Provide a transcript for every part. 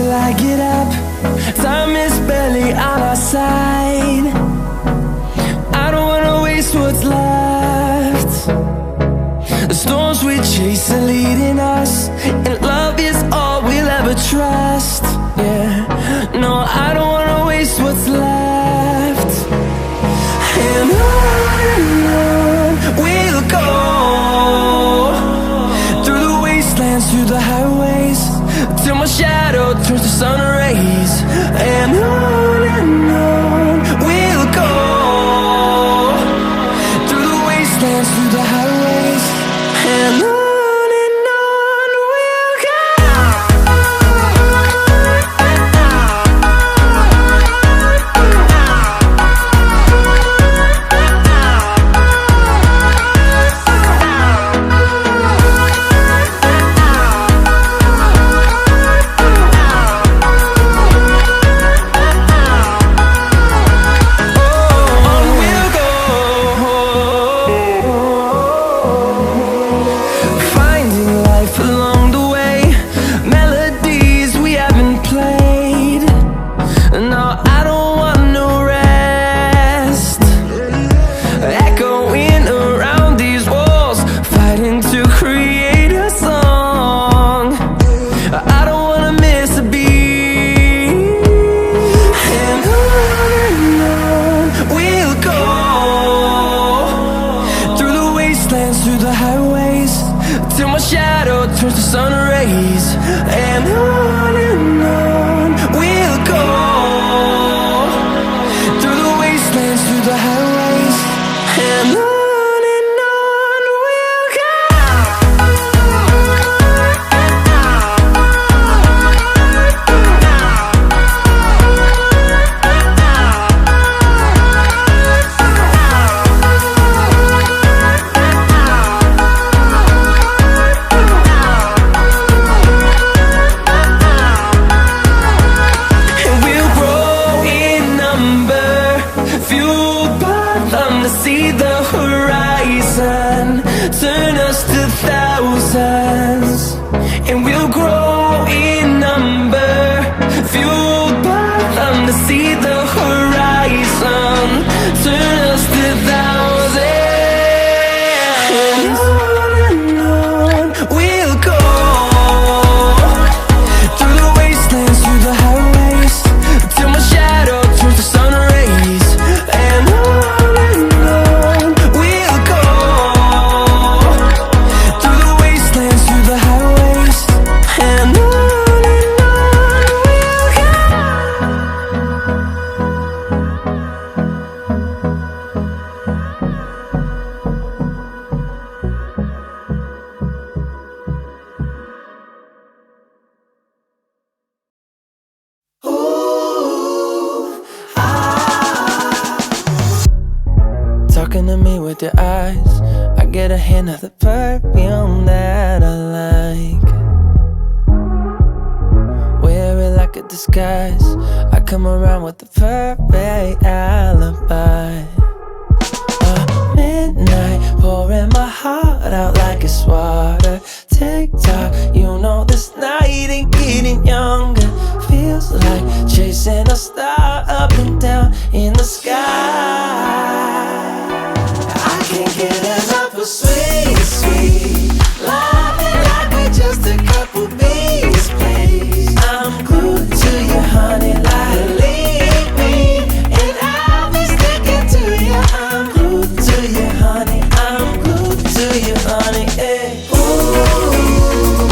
till I get up. Time is barely on our side. I don't wanna waste what's left. The storms we chase are leading us, and love is all we'll ever trust. Yeah, no, I don't wanna waste what's left. And on we'll go, through the wastelands, through the highways, till my shadow turns to sun rays. And on we'll go, through the wastelands, through the highways, and on we'll go. Through the highways, till my shadow turns to sun rays. And on we'll go, through the wastelands, through the highways, and on we'll go. See the horizon turn us to thousands, and we'll grow in number, fueled by them. To see the horizon turn us to thousands, and on we'll go, through the wastelands, through the highways, till my shadow turns to sun rays. And talking to me with your eyes, I get a hint of the perfume that I like. Wear it like a disguise, I come around with the perfect alibi. Midnight, pouring my heart out like it's water. Tick-tock, you know this night ain't getting younger. Feels like chasing a star up and down in the sky. Can't get enough of sweet, sweet loving, like we're just a couple bees, please. I'm glued to you, honey, like leave me, and I'll be sticking to you. I'm glued to you, honey, I'm glued to you, honey, eh. Ooh,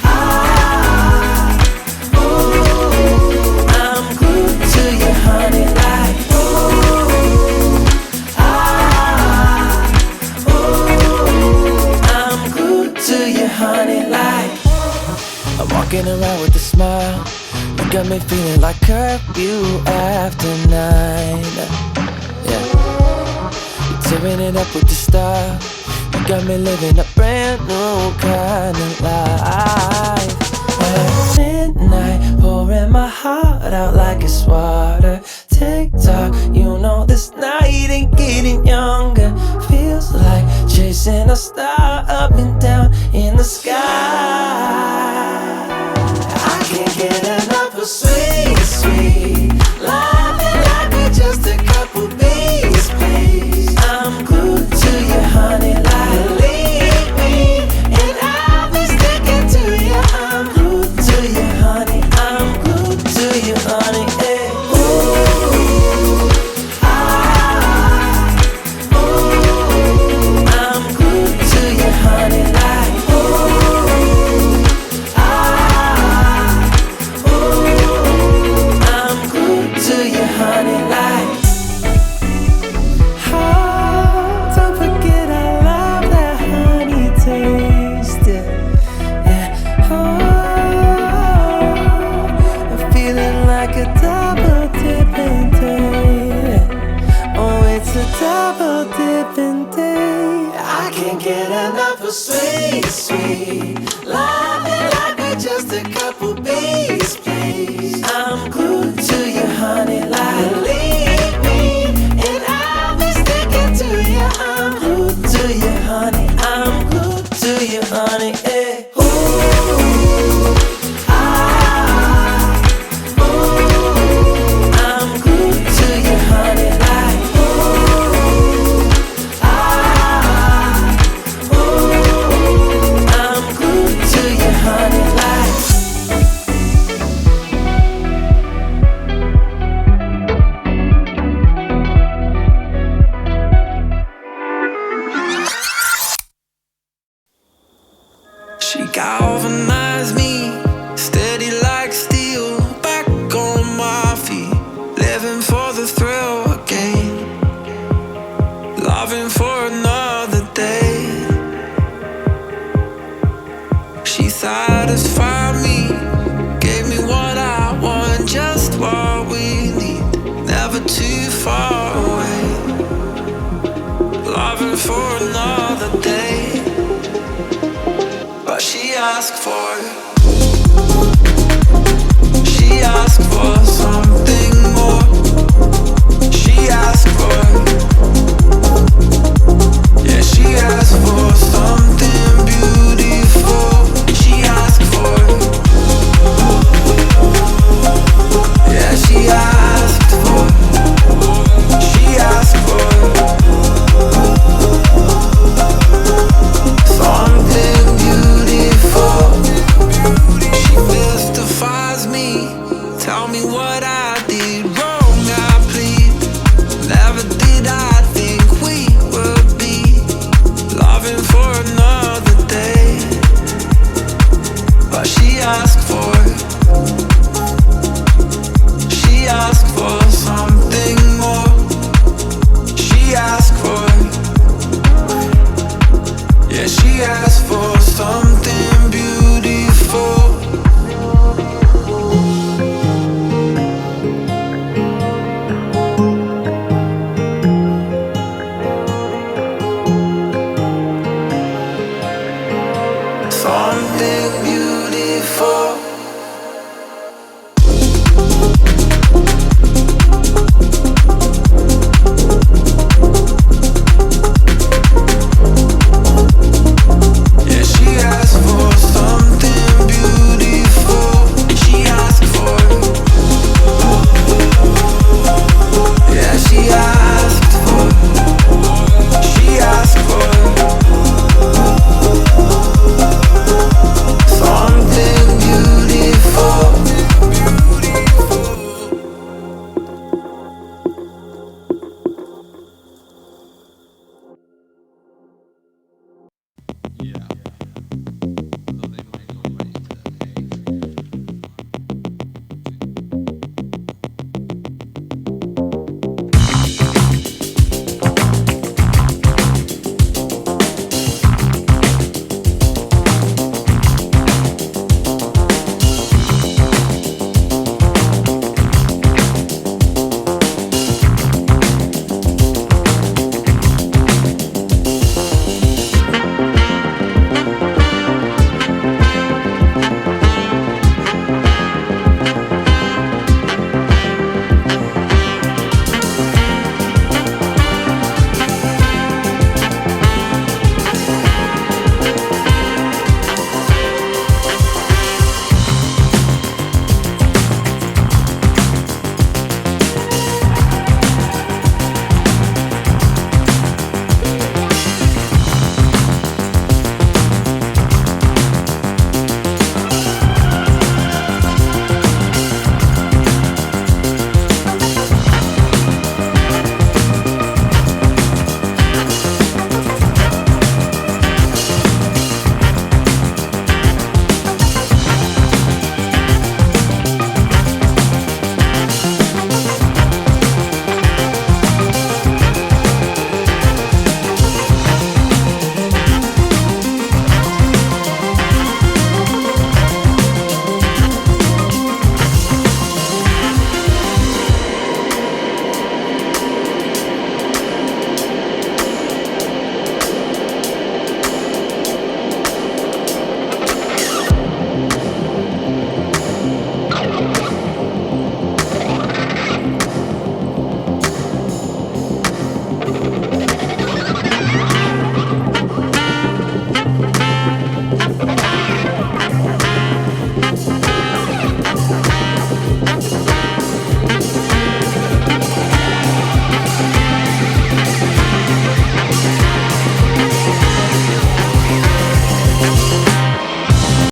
ah, ooh, I'm glued to you, honey, like honey, like I'm walking around with a smile. You got me feeling like curfew after 9. Yeah, you're tearing it up with the style. You got me living a brand new kind of life. At midnight, pouring my heart out like it's water. Tick-tock, you know this night ain't getting younger. Feels like chasing a star up and down in the sky. I can't get enough of for sweet, sweet loving like we're just a couple bees, please. I'm glued to you, honey, like leave me, and I'll be sticking to you. I'm glued to you, honey. I'm glued to you, honey. Yeah. Ooh, ah, ooh, I'm glued to you, honey, like ooh, ah, ooh, I'm glued to you, honey, like. She galvanized me, steady like steel, back on my feet, living for the thrill again, loving for another day. She satisfied me, gave me what I want, just what we need, never too far